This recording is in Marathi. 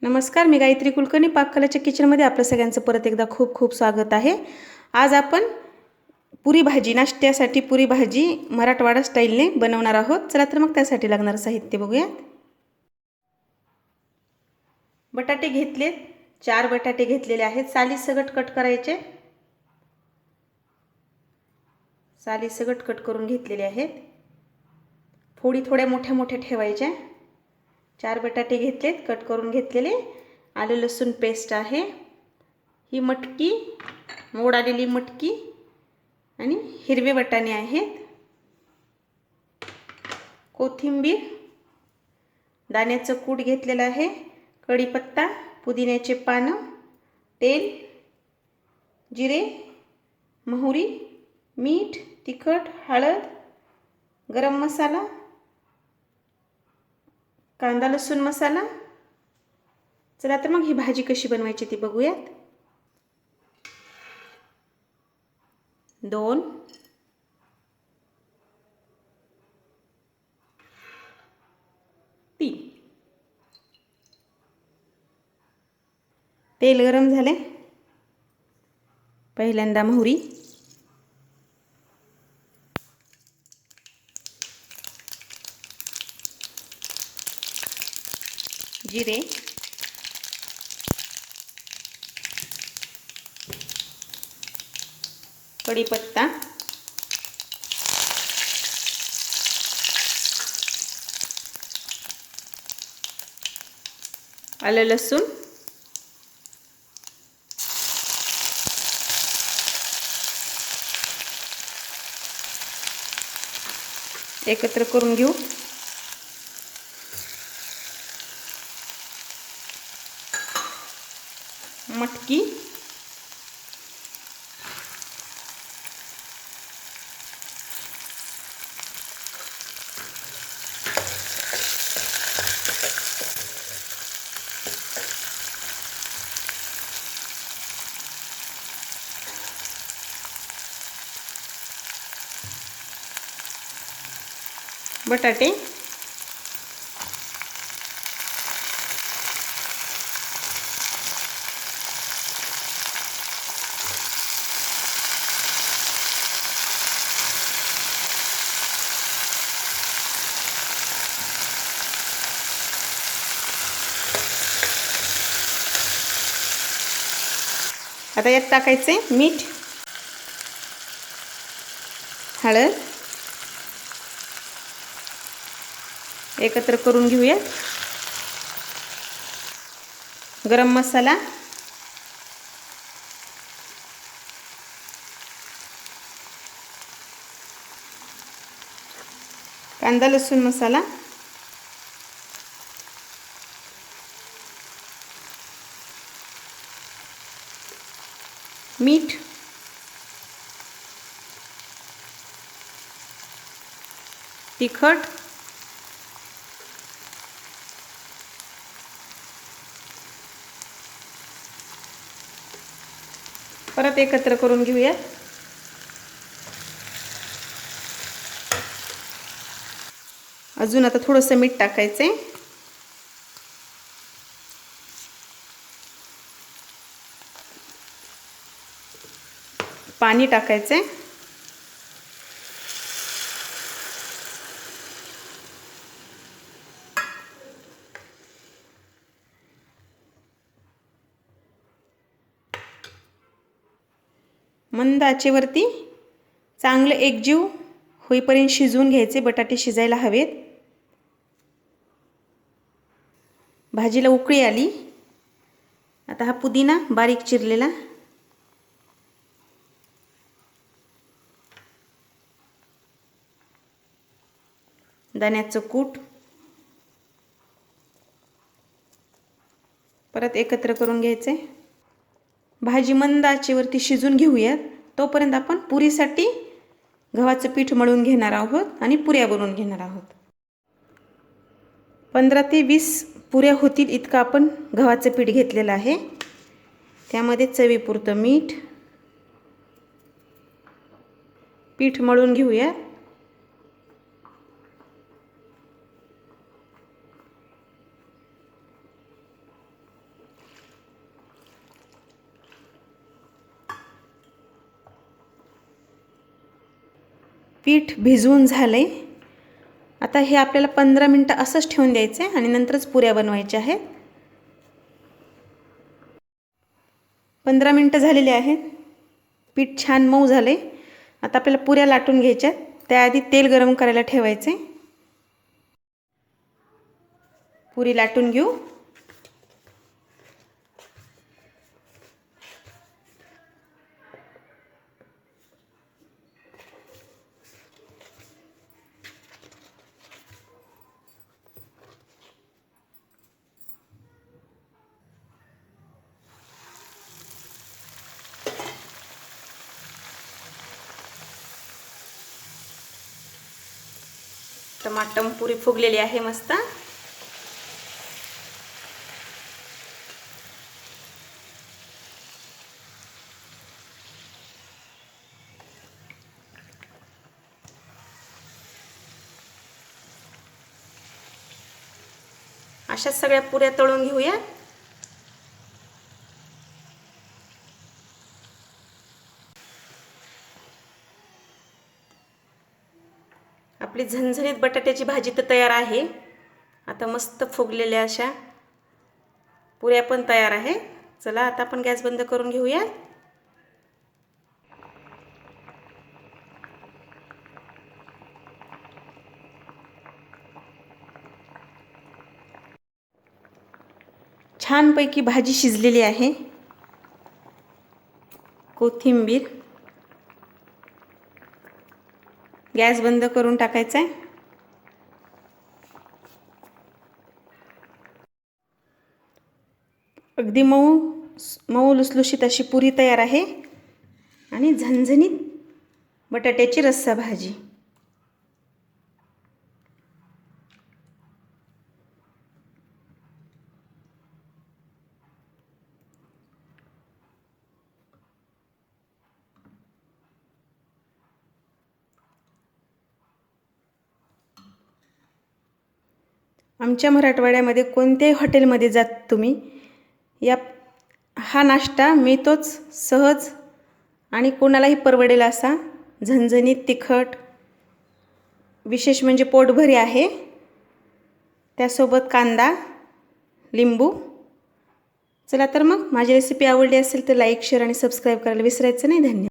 नमस्कार, मी गायत्री कुलकर्णी. पाककलेच्या किचनमध्ये आपलं सगळ्यांचं परत एकदा खूप खूप स्वागत आहे. आज आपण पुरी भाजी, नाश्त्यासाठी पुरी भाजी मराठवाडा स्टाईलने बनवणार आहोत. चला तर मग त्यासाठी लागणारं साहित्य बघूया. बटाटे घेतले, 4 बटाटे घेतलेले आहेत. सालीसकट कट करायचे. सालीसकट कट करून घेतलेले आहेत. फोडी थोड्या मोठ्या मोठ्या ठेवायच्या. 4 बटाटे घेतलेत, कट करून घेतलेले. आलं लसूण पेस्ट आहे. ही मटकी, मोड आलेली मटकी आणि हिरवे वाटाणे आहेत. कोथिंबीर, दाण्याचं कूट घेतलेलं आहे. कढीपत्ता, पुदिन्याचे पानं, तेल, जिरे, मोहरी, मीठ, तिखट, हळद, गरम मसाला, कांदा लसूण मसाला. चला तर मग ही भाजी कशी बनवायची ती बघूयात. 2 3 तेल गरम झाले. पहिल्यांदा मोहरी, जिरे, कढीपत्ता, आलं लसूण, एकत्र करून घेऊ. मटकी, बटाटे, आता यात टाकायचे मीठ, हळद, एकत्र करून घेऊया. गरम मसाला, कांदा लसूण मसाला, मीठ, तिखट, परत एकत्र करून घेऊया. अजून आता थोडंसं मीठ टाकायचे. पाणी टाकायचे. मंद आचेवरती चांगलं एकजीव होईपर्यंत शिजवून घ्यायचे. बटाटे शिजायला हवेत. भाजीला उकळी आली. आता हा पुदिना बारीक चिरलेला, दाण्याचं कूट, परत एकत्र करून घ्यायचे. भाजी मंद आचेवरती शिजून घेऊयात. तोपर्यंत आपण पुरीसाठी गव्हाचं पीठ मळून घेणार आहोत आणि पुऱ्या बनवून घेणार आहोत. 15 ते 20 पुऱ्या होतील इतकं आपण गव्हाचं पीठ घेतलेलं आहे. त्यामध्ये चवीपुरतं मीठ, पीठ मळून घेऊया. पीठ भिजवून झालं आहे. आता हे आपल्याला 15 मिनटं असंच ठेवून द्यायचं आहे आणि नंतरच पुऱ्या बनवायच्या आहेत. 15 मिनटं झालेली आहेत. पीठ छान मऊ झाले. आता आपल्याला पुऱ्या लाटून घ्यायच्या. त्याआधी तेल गरम करायला ठेवायचे. पुरी लाटून घेऊ. टमाटर पुरी फुगलेली आहे मस्त. अशा सगळ्या पुऱ्या तळून घेऊया. आपली झणझणीत बटाट्याची भाजी तर तयार आहे. आता मस्त फुगलेल्या अशा पुऱ्या पण तयार आहे. चला आता आपण गॅस बंद करून घेऊया. छानपैकी भाजी शिजलेली आहे. कोथिंबीर. गॅस बंद करून टाकायचा आहे. अगदी मऊ लुसलुशीत अशी पुरी तयार आहे आणि झणझणीत बटाट्याची रस्सा भाजी. आमच्या मराठवाड्यामध्ये कोणत्याही हॉटेलमध्ये जात तुम्ही, हा नाश्ता मिळतोच सहज आणि कोणालाही परवडेल असा. झणझणीत तिखट, विशेष म्हणजे पोटभरी आहे. त्यासोबत कांदा, लिंबू. चला तर मग माझी रेसिपी आवडली असेल तर लाईक, शेअर आणि सबस्क्राईब करायला विसरायचं नाही. धन्यवाद.